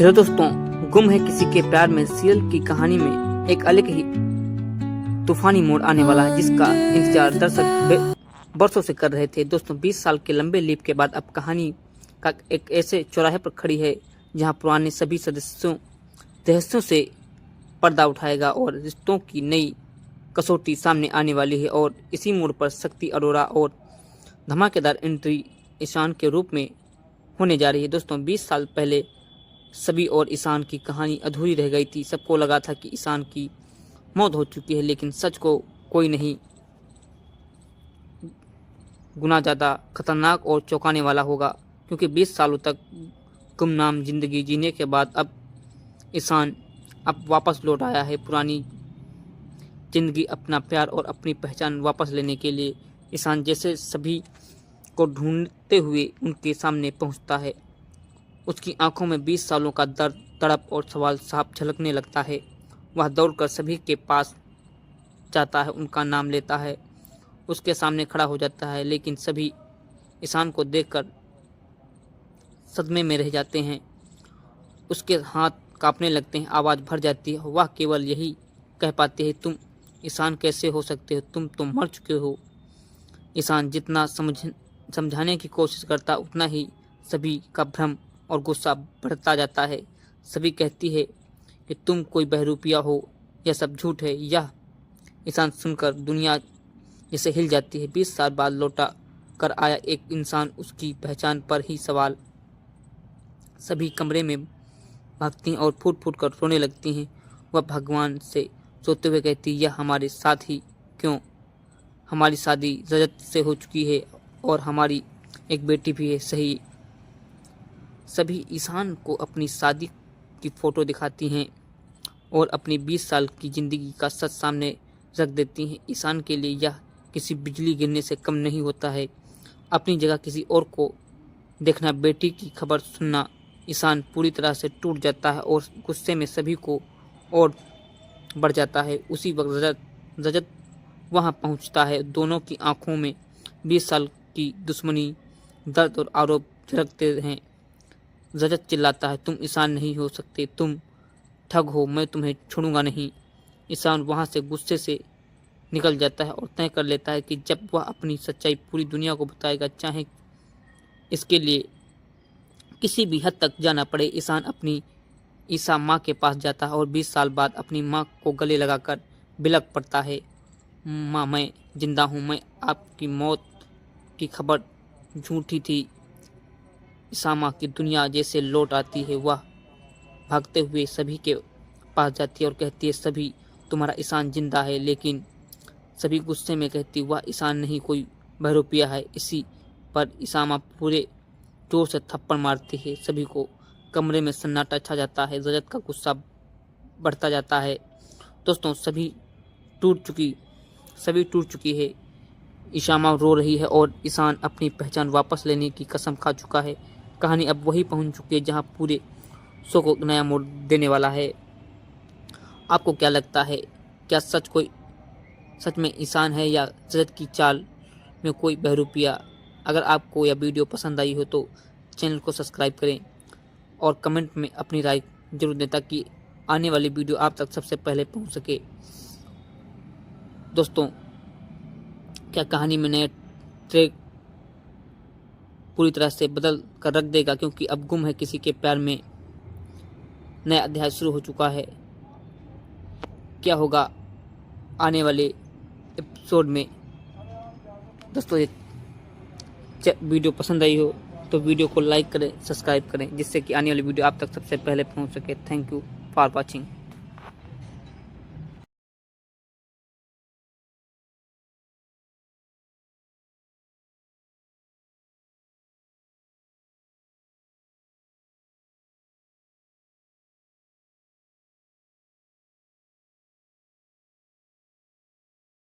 फिर दोस्तों, गुम है किसी के प्यार में सीरियल की कहानी में एक अलग ही तूफानी मोड़ आने वाला है, जिसका इंतजार दर्शक बरसों से कर रहे थे। दोस्तों, 20 साल के लंबे लीप के बाद अब कहानी का एक ऐसे चौराहे पर खड़ी है जहां पुराने सभी रहस्यों से पर्दा उठाएगा और रिश्तों की नई कसौटी सामने आने वाली है। और इसी मोड़ पर शक्ति अरोरा और धमाकेदार एंट्री ईशान के रूप में होने जा रही है। दोस्तों, 20 साल पहले सभी और ईशान की कहानी अधूरी रह गई थी। सबको लगा था कि ईशान की मौत हो चुकी है, लेकिन सच को कोई नहीं गुना ज़्यादा खतरनाक और चौंकाने वाला होगा, क्योंकि 20 सालों तक गुमनाम जिंदगी जीने के बाद अब ईशान वापस लौट आया है। पुरानी जिंदगी, अपना प्यार और अपनी पहचान वापस लेने के लिए ईशान जैसे सभी को ढूंढते हुए उनके सामने पहुंचता है। उसकी आंखों में 20 सालों का दर्द, तड़प और सवाल साफ झलकने लगता है। वह दौड़कर सभी के पास जाता है, उनका नाम लेता है, उसके सामने खड़ा हो जाता है, लेकिन सभी ईशान को देखकर सदमे में रह जाते हैं। उसके हाथ कांपने लगते हैं, आवाज़ भर जाती है। वह केवल यही कह पाते हैं, तुम ईशान कैसे हो सकते हो, तुम तो मर चुके हो। ईशान जितना समझाने की कोशिश करता, उतना ही सभी का भ्रम और गुस्सा बढ़ता जाता है। सभी कहती है कि तुम कोई बहरूपिया हो, यह सब झूठ है। यह ईशान सुनकर दुनिया जैसे हिल जाती है। 20 साल बाद लौटा कर आया एक इंसान, उसकी पहचान पर ही सवाल। सभी कमरे में भागती हैं और फूट फूट कर रोने लगती हैं। वह भगवान से सोते हुए कहती, यह हमारे साथ ही क्यों? हमारी शादी रजत से हो चुकी है और हमारी एक बेटी भी है। सही। सभी ईशान को अपनी शादी की फ़ोटो दिखाती हैं और अपनी 20 साल की ज़िंदगी का सच सामने रख देती हैं। ईशान के लिए यह किसी बिजली गिरने से कम नहीं होता है। अपनी जगह किसी और को देखना, बेटी की खबर सुनना। ईशान पूरी तरह से टूट जाता है और गुस्से में सभी को और बढ़ जाता है। उसी वक्त रजत वहां पहुंचता है। दोनों की आंखों में 20 साल की दुश्मनी, दर्द और आरोप झलकते हैं। रजत चिल्लाता है, तुम ईशान नहीं हो सकते, तुम ठग हो, मैं तुम्हें छोड़ूंगा नहीं। ईशान वहां से गुस्से से निकल जाता है और तय कर लेता है कि जब वह अपनी सच्चाई पूरी दुनिया को बताएगा, चाहे इसके लिए किसी भी हद तक जाना पड़े। ईशान अपनी ईसा माँ के पास जाता है और 20 साल बाद अपनी माँ को गले लगाकर बिलख पड़ता है, माँ मैं जिंदा हूँ, मैं आपकी मौत की खबर झूठी थी। ईसा माँ की दुनिया जैसे लौट आती है। वह भागते हुए सभी के पास जाती है और कहती है, सभी तुम्हारा ईशान जिंदा है। लेकिन सभी गुस्से में कहती, वह ईशान नहीं, कोई बहरूपिया है। इसी पर ईसा माँ पूरे जोर से थप्पड़ मारती है। सभी को कमरे में सन्नाटा छा जाता है। रजत का गुस्सा बढ़ता जाता है। दोस्तों, सभी टूट चुकी है। ईसा माँ रो रही है और ईशान अपनी पहचान वापस लेने की कसम खा चुका है। कहानी अब वही पहुंच चुकी है जहां पूरे शो को नया मोड़ देने वाला है। आपको क्या लगता है, क्या सच में ईशान है या रजत की चाल में कोई बहरूपिया? अगर आपको यह वीडियो पसंद आई हो तो चैनल को सब्सक्राइब करें और कमेंट में अपनी राय जरूर दें, ताकि आने वाली वीडियो आप तक सबसे पहले पहुंच सके। दोस्तों, क्या कहानी में नया ट्रैक पूरी तरह से बदल कर रख देगा, क्योंकि अब गुम है किसी के प्यार में नया अध्याय शुरू हो चुका है। क्या होगा आने वाले एपिसोड में? दोस्तों, ये वीडियो पसंद आई हो तो वीडियो को लाइक करें, सब्सक्राइब करें, जिससे कि आने वाली वीडियो आप तक सबसे पहले पहुंच सके। Thank you for watching.